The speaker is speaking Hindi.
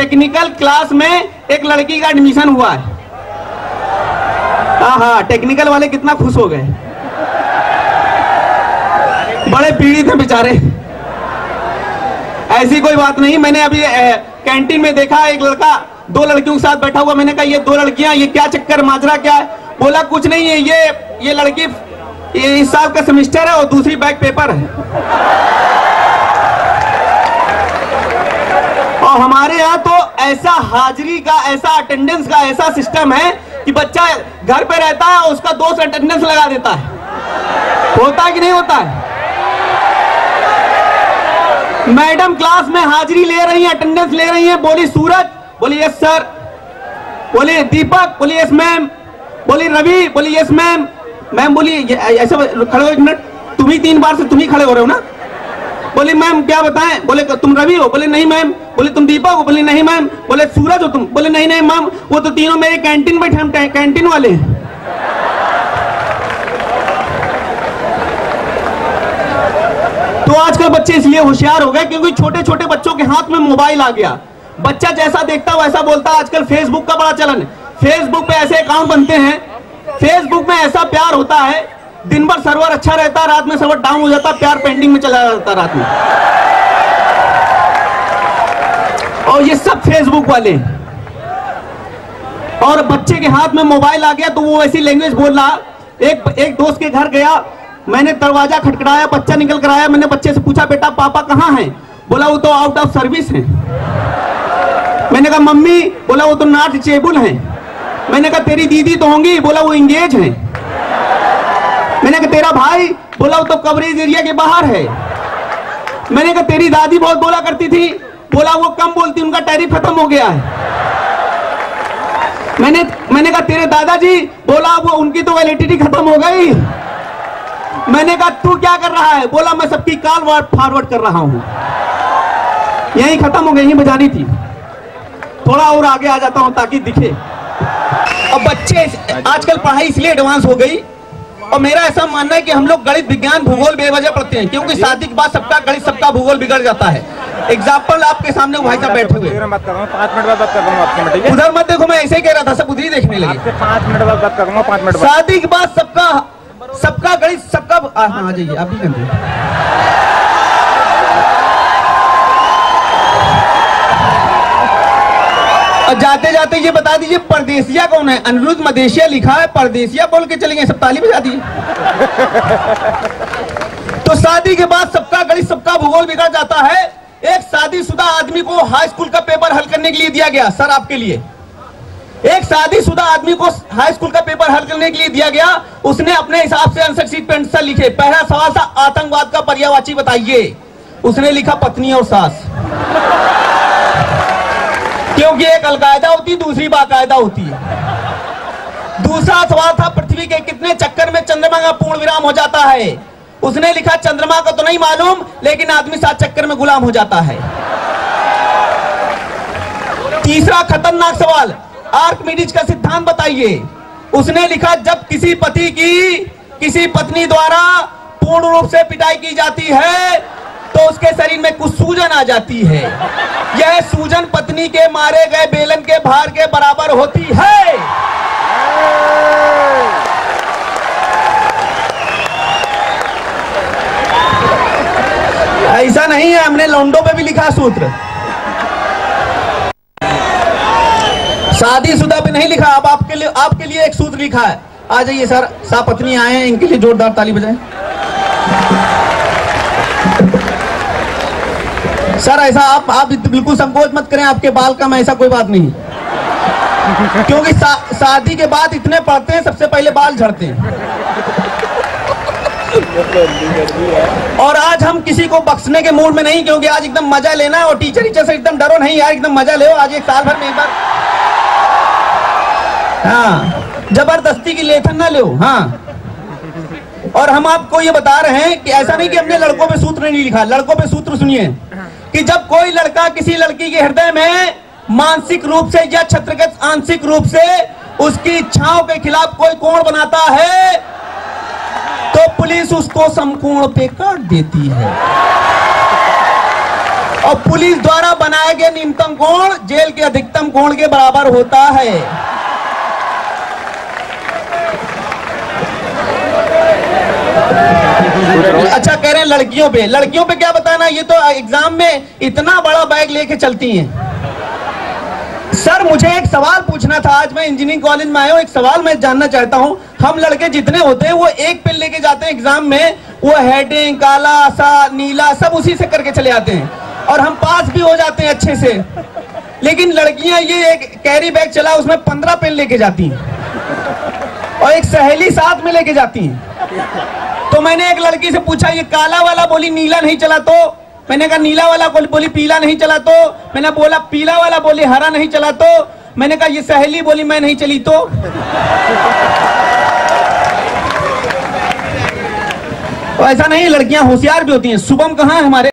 टेक्निकल क्लास में एक लड़की का एडमिशन हुआ है। हाँ, टेक्निकल वाले कितना खुश हो गए, बड़े पीड़ित हैं बेचारे। ऐसी कोई बात नहीं। मैंने अभी कैंटीन में देखा एक लड़का 2 लड़कियों के साथ बैठा हुआ। मैंने कहा ये 2 लड़कियां, ये क्या चक्कर, माजरा क्या है? बोला कुछ नहीं है, ये लड़की इस साल का सेमेस्टर है और दूसरी बैक पेपर है। और हमारे यहाँ तो ऐसा हाजिरी का, ऐसा अटेंडेंस का ऐसा सिस्टम है कि बच्चा घर पे रहता है और उसका दोस्त अटेंडेंस लगा देता है। होता है कि नहीं होता है? मैडम क्लास में हाजिरी ले रही है, अटेंडेंस ले रही है। बोली सूरज, बोली यस सर। बोली दीपक, बोली यस मैम। बोली रवि, बोली यस मैम। मैम बोली ऐसे खड़े हो, 1 मिनट, तुम ही 3 बार से तुम ही खड़े हो रहे हो ना। बोली मैम क्या बताएं? बोले तुम रवि हो? बोले नहीं मैम। बोले तुम दीपक हो? बोले नहीं मैम। बोले सूरज हो तुम? बोले नहीं नहीं मैम, वो तो तीनों मेरे कैंटीन बैठे, हम कैंटीन वाले हैं। तो आजकल बच्चे इसलिए होशियार हो गए क्योंकि छोटे छोटे बच्चों के हाथ में मोबाइल आ गया। बच्चा जैसा देखता वैसा बोलता। आजकल फेसबुक का बड़ा चलन है। फेसबुक पे ऐसे अकाउंट बनते हैं, फेसबुक में ऐसा प्यार होता है, दिन भर सर्वर अच्छा रहता है, रात में सर्वर डाउन हो जाता, प्यार पेंडिंग में चला जाता रात में। और ये सब फेसबुक वाले। और बच्चे के हाथ में मोबाइल आ गया तो वो ऐसी लैंग्वेज बोल रहा। एक दोस्त के घर गया, मैंने दरवाजा खटखटाया, बच्चा निकल कर आया। मैंने बच्चे से पूछा बेटा पापा कहाँ हैं? बोला वो तो आउट ऑफ सर्विस है। मैंने कहा मम्मी? बोला वो तो नॉट रीचेबल है। मैंने कहा तेरी दीदी तो होंगी? बोला वो इंगेज है। मैंने कहा तेरा भाई? बोला वो तो कवरेज एरिया के बाहर है। मैंने कहा तेरी दादी बहुत बोला करती थी? बोला वो कम बोलती, उनका टैरिफ खत्म हो गया है। मैंने कहा तेरे दादाजी? बोला वो उनकी तो वैलिडिटी खत्म हो गई। मैंने कहा तू क्या कर रहा है? बोला मैं सबकी कॉल फॉरवर्ड कर रहा हूं। यही खत्म हो गई, यही बजानी थी। थोड़ा और आगे आ जाता हूं ताकि दिखे। अब बच्चे आजकल पढ़ाई इसलिए एडवांस हो गई, और मेरा ऐसा मानना है कि हम लोग गणित विज्ञान भूगोल बेवजह पढ़ते हैं, क्योंकि शादी के बाद सबका गणित सबका भूगोल बिगड़ जाता है। एग्जाम्पल आपके सामने भाई साहब बैठे हुए, 5 मिनट बाद बात कर दूंगा आपसे, ठीक है? उधर मत देखो, मैं ऐसे ही कह रहा था, सब उधर ही देखने लगे। 5 मिनट बाद बात करूंगा, 5 मिनट बाद। शादी के बाद सबका गणित सबका। हाँ आ जाइए, आप भी कर। और जाते जाते ये बता दीजिए परदेसिया कौन है? अनिरुद्ध मदेशिया लिखा है, परदेसिया बोल के चले गए, सब ताली बजा दी। तो शादी के बाद सबका गणित सबका भूगोल बिगड़ जाता है। एक शादीशुदा आदमी को हाई स्कूल का पेपर हल करने के लिए दिया गया, सर आपके लिए, एक शादीशुदा आदमी को हाई स्कूल का पेपर हल करने के लिए दिया गया। उसने अपने हिसाब से आंसर शीट पे आंसर लिखे। पहला सवाल था आतंकवाद का पर्यायवाची बताइए। उसने लिखा पत्नी और सास, क्योंकि एक अलकायदा होती है, दूसरी बाकायदा होती है। दूसरा सवाल था पृथ्वी के कितने चक्कर में चंद्रमा का पूर्ण विराम हो जाता है। उसने लिखा चंद्रमा का तो नहीं मालूम, लेकिन आदमी 7 चक्कर में गुलाम हो जाता है। तीसरा खतरनाक सवाल, आर्किमिडीज का सिद्धांत बताइए। उसने लिखा जब किसी पति की किसी पत्नी द्वारा पूर्ण रूप से पिटाई की जाती है तो उसके शरीर में कुछ सूजन आ जाती है। यह सूजन पत्नी के मारे गए बेलन के भार के बराबर होती है। ऐसा नहीं है, हमने लौंडों पे भी लिखा सूत्र, शादीशुदा पे नहीं लिखा। अब आपके लिए एक सूत्र लिखा है। आ जाइए सर, पत्नी आए हैं, इनके लिए जोरदार ताली बजाएं। सर ऐसा आप बिल्कुल संकोच मत करें, आपके बाल कम, ऐसा कोई बात नहीं। क्योंकि शादी के बाद इतने पढ़ते हैं, सबसे पहले बाल झड़ते हैं। और आज हम किसी को बख्शने के मूड में नहीं, क्योंकि आज एकदम मजा लेना है। और टीचर से एकदम डरो नहीं यार, एकदम मजा ले। आज एक साल भर में एक बार, हाँ, जबरदस्ती की लेथन ना लो। हाँ, और हम आपको ये बता रहे हैं कि ऐसा नहीं कि हमने लड़कों पे सूत्र नहीं लिखा। लड़कों पे सूत्र सुनिए कि जब कोई लड़का किसी लड़की के हृदय में मानसिक रूप से या छत्रगत आंशिक रूप से उसकी इच्छाओं के खिलाफ कोई कोण बनाता है तो पुलिस उसको समकोण पे काट देती है। और पुलिस द्वारा बनाए गए न्यूनतम कोण जेल के अधिकतम कोण के बराबर होता है। अच्छा कह रहे हैं लड़कियों पे क्या बताना, ये तो एग्जाम में इतना बड़ा बैग लेके चलती हैं। सर मुझे एक सवाल पूछना था, आज मैं इंजीनियरिंग कॉलेज में आया हूं, एक सवाल मैं जानना चाहता हूं। हम लड़के जितने होते हैं वो एक पेन लेके जाते हैं एग्जाम में, वो हेडिंग काला सा नीला सब उसी से करके चले आते हैं और हम पास भी हो जाते हैं अच्छे से। लेकिन लड़कियां ये एक कैरी बैग चला उसमें 15 पेन लेके जाती हैं और एक सहेली साथ में लेके जाती है। तो मैंने एक लड़की से पूछा ये काला वाला बोली नीला नहीं चला, तो मैंने कहा नीला वाला बोली पीला नहीं चला, तो मैंने बोला पीला वाला बोली हरा नहीं चला, तो मैंने कहा ये सहेली बोली मैं नहीं चली, तो ऐसा नहीं, लड़कियां होशियार भी होती हैं। शुभम कहाँ है हमारे?